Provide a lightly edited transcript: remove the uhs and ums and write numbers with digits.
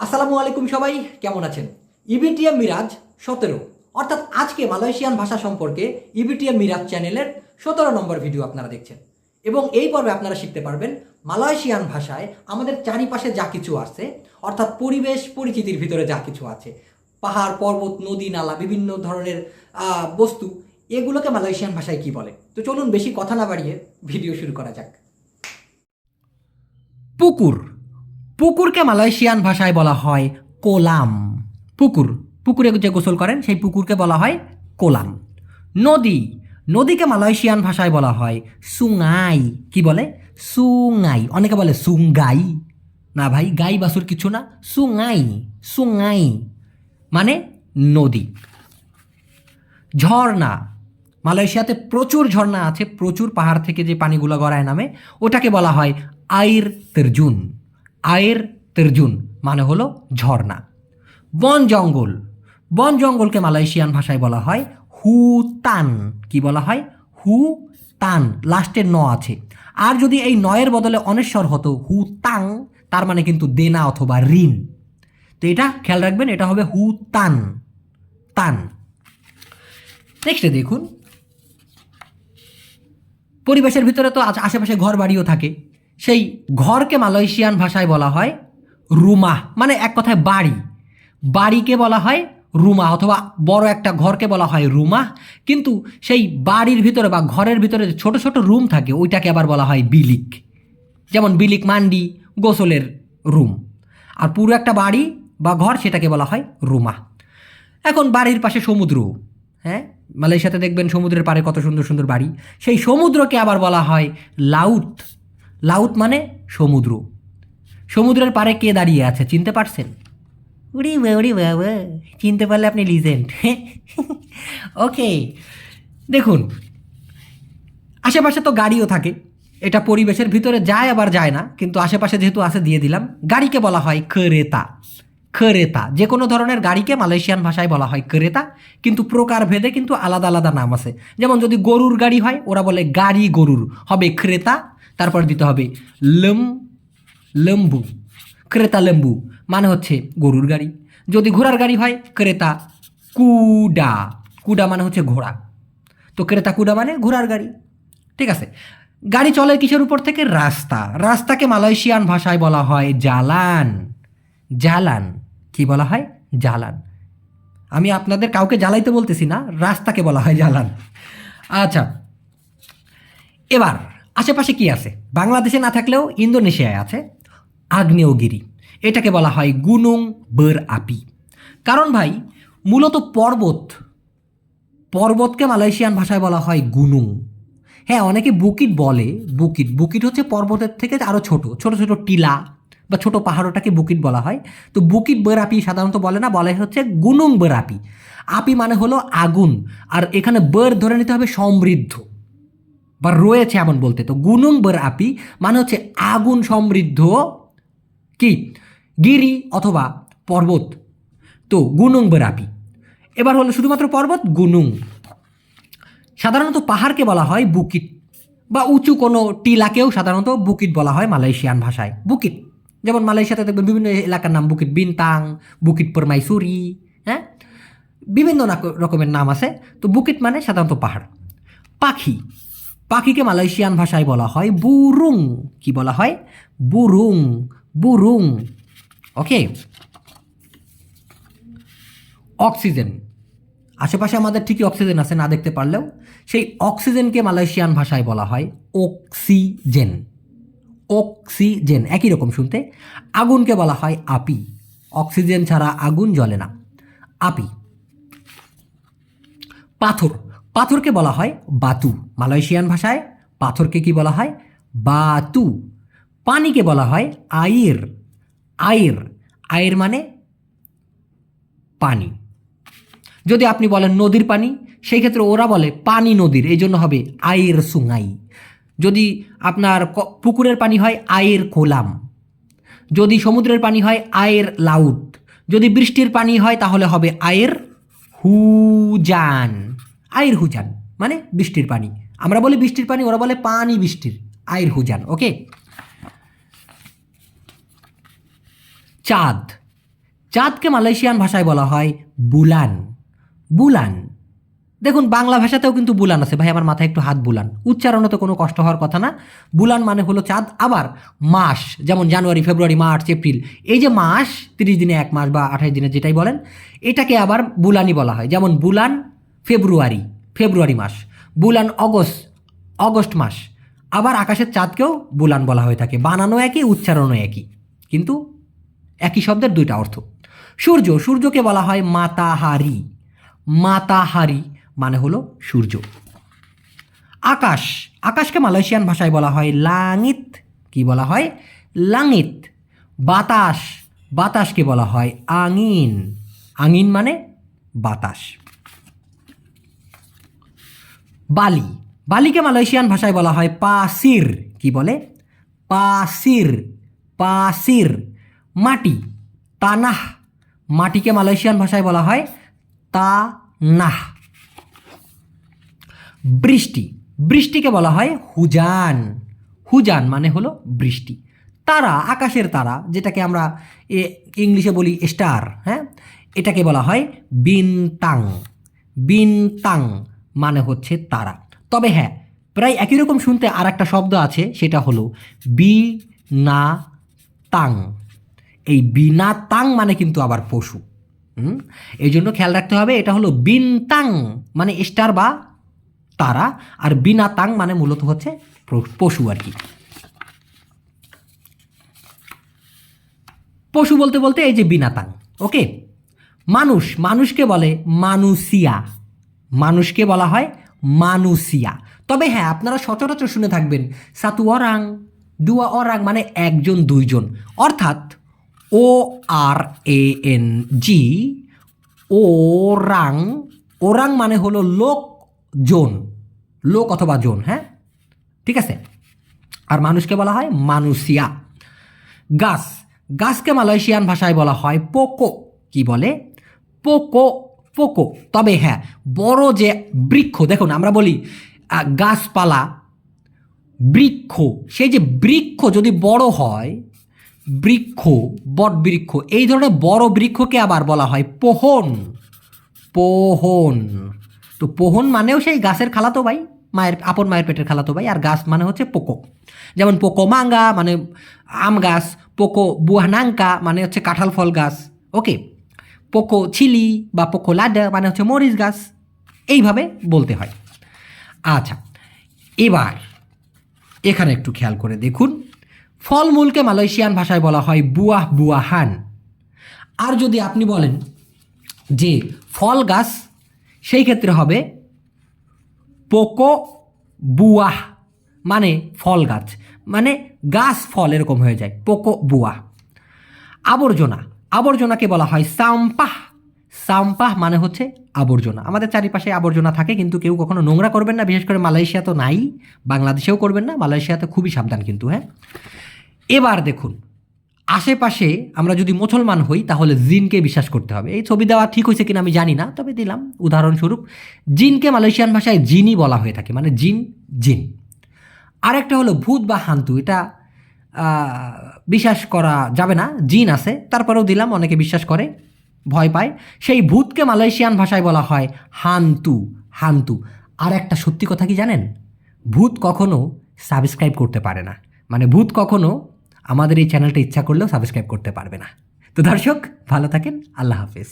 আসসালামু আলাইকুম সবাই, কেমন আছেন? ইবিটিএম মিরাজ 17, অর্থাৎ আজকে মালয়েশিয়ান ভাষা সম্পর্কে ইবিটিএম মিরাজ চ্যানেলের 17 নম্বর ভিডিও আপনারা দেখছেন। এবং এই পর্বে আপনারা শিখতে পারবেন মালয়েশিয়ান ভাষায় আমাদের চারিপাশে যা কিছু আছে, অর্থাৎ পরিবেশ পরিচিতির ভিতরে যা কিছু আছে, পাহাড় পর্বত নদী নালা বিভিন্ন ধরনের বস্তু, এগুলোকে মালয়েশিয়ান ভাষায় কি বলে। তো চলুন বেশি কথা না বাড়িয়ে ভিডিও শুরু করা যাক। পুকুর, পুকুরকে মালয়েশিয়ান ভাষায় বলা হয় কোলাম। পুকুর, পুকুরে যে গোসল করেন সেই পুকুরকে বলা হয় কোলাম। নদী, নদীকে মালয়েশিয়ান ভাষায় বলা হয় সুঙ্গাই। কি বলে? সুঙ্গাই। অনেকে বলে সুঙ্গাই, না ভাই, গাই বাসুর কিছু না, সুঙ্গাই। সুঙ্গাই মানে নদী। ঝর্ণা, মালয়েশিয়াতে প্রচুর ঝর্ণা আছে, প্রচুর পাহাড় থেকে যে পানিগুলো গড়ায় নামে, ওটাকে বলা হয় আইর তেরজুন। আইর তেরজুন মানে হলো ঝর্ণা। বন জঙ্গল, বন জঙ্গলকে মালয়েশিয়ান ভাষায় বলা হয় হুতান। কি বলা হয়? হুতান, লাস্টের ন আছে। আর যদি এই নয়ের বদলে অনেশ্বর হতো হুতাং, তার মানে কিন্তু দেনা অথবা ঋণ। তো এটা খেয়াল রাখবেন, এটা হবে হুতান, তান। নেক্সটে দেখুন, পরিবেশের ভিতরে তো আশেপাশে ঘর বাড়িও থাকে, সেই ঘরকে মালয়েশিয়ান ভাষায় বলা হয় রুমাহ, মানে এক কথায় বাড়ি। বাড়িকে বলা হয় রুমা, অথবা বড় একটা ঘরকে বলা হয় রুমাহ। কিন্তু সেই বাড়ির ভিতরে বা ঘরের ভিতরে যে ছোট ছোট রুম থাকে ওইটাকে আবার বলা হয় বিলিক। যেমন বিলিক মান্ডি, গোসলের রুম। আর পুরো একটা বাড়ি বা ঘর সেটাকে বলা হয় রুমাহ। এখন বাড়ির পাশে সমুদ্র, হ্যাঁ, মালয়েশিয়াতে দেখবেন সমুদ্রের পাড়ে কত সুন্দর সুন্দর বাড়ি, সেই সমুদ্রকে আবার বলা হয় লাউত। লাউত মানে সমুদ্র। সমুদ্রের পাড়ে কে দাঁড়িয়ে আছে চিনতে পারছেন? উড়ি উড়ি বাবা, চিনতে পারলে আপনি লিজেন্ড। ওকে, দেখুন আশেপাশে তো গাড়িও থাকে, এটা পরিবেশের ভিতরে যায় আবার যায় না, কিন্তু আশেপাশে যেহেতু আছে দিয়ে দিলাম। গাড়িকে বলা হয় কেরেতা। কেরেতা, যে কোনো ধরনের গাড়িকে মালয়েশিয়ান ভাষায় বলা হয় কেরেতা, কিন্তু প্রকার ভেদে কিন্তু আলাদা আলাদা নাম আছে। যেমন যদি গরুর গাড়ি হয় ওরা বলে গাড়ি গরুর, হবে ক্রেতা, তারপর দিতে হবে লেম্বু। ক্রেতা লেম্বু মানে হচ্ছে গরুর গাড়ি। যদি ঘোড়ার গাড়ি হয় ক্রেতা কুডা। কুডা মানে হচ্ছে ঘোড়া। তো ক্রেতা কুডা মানে ঘোড়ার গাড়ি। ঠিক আছে, গাড়ি চলে কিসের উপর থেকে? রাস্তা। রাস্তাকে মালয়েশিয়ান ভাষায় বলা হয় জালান। জালান, কি বলা হয়? জালান। আমি আপনাদের কাউকে জ্বালাইতে বলতেছি না, রাস্তাকে বলা হয় জালান। আচ্ছা, এবার আশেপাশে কি আছে? বাংলাদেশে না থাকলেও ইন্দোনেশিয়ায় আছে আগ্নেয়গিরি। এটাকে বলা হয় গুনুং ber api। কারণ ভাই মূলত পর্বত, পর্বতকে মালয়েশিয়ান ভাষায় বলা হয় গুনুং। হ্যাঁ, অনেকে বুকিট বলে। বুকিট, বুকিট হচ্ছে পর্বতের থেকে আরও ছোট ছোট ছোট টিলা বা ছোট পাহাড়টাকে বুকিট বলা হয়। তো বুকিট ber api সাধারণত বলে না, বলে হচ্ছে গুনুং ber api। আপি মানে হলো আগুন, আর এখানে ber ধরে নিতে হবে সমৃদ্ধ বা রয়েছে এমন বলতে। তো গুনুং ber api মানে হচ্ছে আগুন সমৃদ্ধ কি গিরি অথবা পর্বত। তো গুনুং ber api। এবার হলো শুধুমাত্র পর্বত গুনুং। সাধারণত পাহাড়কে বলা হয় বুকিট, বা উঁচু কোনো টিলাকেও সাধারণত বুকিট বলা হয় মালয়েশিয়ান ভাষায়। বুকিট, যেমন মালয়েশিয়াতে দেখবেন বিভিন্ন এলাকার নাম বুকিট বিনতাং, বুকিট permaisuri, হ্যাঁ, বিভিন্ন রকমের নাম আছে। তো বুকিট মানে সাধারণত পাহাড়। পাখি, পাখিকে মালয়েশিয়ান ভাষায় বলা হয় বুরুং। কি বলা হয়? বুরুং, বুরুং। ওকে, অক্সিজেন, আশেপাশে আমাদের ঠিকই অক্সিজেন আছে না দেখতে পারলেও, সেই অক্সিজেনকে মালয়েশিয়ান ভাষায় বলা হয় অক্সিজেন। অক্সিজেন একই রকম শুনতে। আগুনকে বলা হয় আপি। অক্সিজেন ছাড়া আগুন জ্বলে না, আপি। পাথর, পাথরকে বলা হয় বাতু। মালয়েশিয়ান ভাষায় পাথরকে কি বলা হয়? বাতু। পানিকে বলা হয় আইর। আইর, আইর মানে পানি। যদি আপনি বলেন নদীর পানি, সেই ক্ষেত্রে ওরা বলে পানি নদীর, এই জন্য হবে আইর সুঙ্গাই। যদি আপনার পুকুরের পানি হয় আইর কোলাম। যদি সমুদ্রের পানি হয় আইর লাউত। যদি বৃষ্টির পানি হয় তাহলে হবে আইর হুজান। আইর হুজান মানে বৃষ্টির পানি। আমরা বলি বৃষ্টির পানি, ওরা বলে পানি বৃষ্টির, আইর হুজান। ওকে, চাঁদ, চাঁদকে মালয়েশিয়ান ভাষায় বলা হয় বুলান। বুলান, দেখুন বাংলা ভাষাতেও কিন্তু বুলান আছে, ভাই আমার মাথায় একটু হাত বুলান, উচ্চারণে তো কোনো কষ্ট হওয়ার কথা না। বুলান মানে হলো চাঁদ। আবার মাস, যেমন জানুয়ারি, ফেব্রুয়ারি, মার্চ, এপ্রিল, এই যে মাস 30 দিনে এক মাস বা 28 দিনে যেটাই বলেন, এটাকে আবার বুলানি বলা হয়। যেমন বুলান ফেব্রুয়ারি, ফেব্রুয়ারি মাস, বুলান অগস্ট, অগস্ট মাস। আবার আকাশের চাঁদকেও বুলান বলা হয়ে থাকে, বানানো একই, উচ্চারণও একই, কিন্তু একই শব্দের দুইটা অর্থ। সূর্য, সূর্যকে বলা হয় মাতাহারি। মাতাহারি মানে হলো সূর্য। আকাশ, আকাশকে মালয়েশিয়ান ভাষায় বলা হয় লাঙিত। কি বলা হয়? লাঙিত। বাতাস, বাতাসকে বলা হয় আঙিন। আঙিন মানে বাতাস। বালি, বালিকে মালয়েশিয়ান ভাষায় বলা হয় পাসির। কি বলে? পাসির, পাসির। মাটি, তানাহ, মাটিকে মালয়েশিয়ান ভাষায় বলা হয় তানাহ। বৃষ্টি, বৃষ্টিকে বলা হয় হুজান। হুজান মানে হলো বৃষ্টি। তারা, আকাশের তারা, যেটাকে আমরা ইংলিশে বলি স্টার, হ্যাঁ, এটাকে বলা হয় বিনতাং। বিনতাং মানে হচ্ছে তারা। তবে হ্যাঁ, প্রায় একই রকম শুনতে আর একটা শব্দ আছে, সেটা হলো বিনা তাং। এই বিনা তাং মানে কিন্তু আবার পশু। এই জন্য খেয়াল রাখতে হবে, এটা হলো বিনতাং মানে স্টার বা তারা, আর বিনাতাং মানে মূলত হচ্ছে পশু আর কি। পশু বলতে বলতে এই যে বিনাতাং। ওকে, মানুষ, মানুষকে বলে মানুষিয়া। মানুষকে বলা হয় মানুষিয়া। তবে হ্যাঁ, আপনারা সচরাচর শুনে থাকবেন সাতু অরাং, দুয়া অরাং মানে একজন, দুইজন, অর্থাৎ ORANG, ওরাং। ওরাং মানে হলো লোকজন, লোক অথবা জন, হ্যাঁ, ঠিক আছে। আর মানুষকে বলা হয় মানুষিয়া। গাছ, গাছকে মালয়েশিয়ান ভাষায় বলা হয় পোকো। কি বলে? Poco, Poco. তবে হ্যাঁ, বড় যে বৃক্ষ, দেখুন আমরা বলি গাছপালা, বৃক্ষ, সেই যে বৃক্ষ যদি বড় হয়, বৃক্ষ, বট বৃক্ষ, এই ধরনের বড় বৃক্ষকে আবার বলা হয় পোহন। পোহন। তো পোহন মানেও সেই গাছের খালাতো ভাই, মায়ের, আপন মায়ের পেটের খালাতো ভাই। আর গাছ মানে হচ্ছে পোকো। যেমন পোকো মাঙ্গা মানে আম গাছ, পোকো বুয়ানাঙ্কা মানে হচ্ছে কাঁঠাল ফল গাছ। ওকে, পোকো চিলি বা পোকো লাডা মানে হচ্ছে মরিচ গাছ। এইভাবে বলতে হয়। আচ্ছা, এবার এখানে একটু খেয়াল করে দেখুন, ফলমূলকে মালয়েশিয়ান ভাষায় বলা হয় বুয়াহ বুয়াহান। আর যদি আপনি বলেন যে ফল গাছ, সেই ক্ষেত্রে হবে পোকো বুয়াহ, মানে ফল গাছ, মানে গাছ ফল এরকম হয়ে যায়, পোকো বুয়া। আবর্জনা, আবর্জনাকে বলা হয় সাম্পাহ। সাম্পাহ মানে হচ্ছে আবর্জনা। আমাদের চারিপাশে আবর্জনা থাকে, কিন্তু কেউ কখনো নোংরা করবেন না, বিশেষ করে মালয়েশিয়া তো নাই, বাংলাদেশেও করবেন না, মালয়েশিয়াতে খুবই সাবধান কিন্তু, হ্যাঁ। এবার দেখুন, আশেপাশে আমরা যদি মুসলমান হই তাহলে জিনকে বিশ্বাস করতে হবে। এই ছবি দেওয়া ঠিক হয়েছে কিনা আমি জানি না, তবে দিলাম উদাহরণস্বরূপ। জিনকে মালয়েশিয়ান ভাষায় জিনই বলা হয়ে থাকে, মানে জিন, জিন। আরেকটা হলো ভূত বা হান্তু, এটা বিশ্বাস করা যাবে না, জিন আছে, তারপরেও দিলাম, অনেকে বিশ্বাস করে, ভয় পায়। সেই ভূতকে মালয়েশিয়ান ভাষায় বলা হয় হান্তু। হান্তু। আর একটা সত্যি কথা কি জানেন? ভূত কখনো সাবস্ক্রাইব করতে পারে না, মানে ভূত কখনো আমাদের এই চ্যানেলটা ইচ্ছা করলেও সাবস্ক্রাইব করতে পারবে না। তো দর্শক, ভালো থাকেন, আল্লাহ হাফেজ।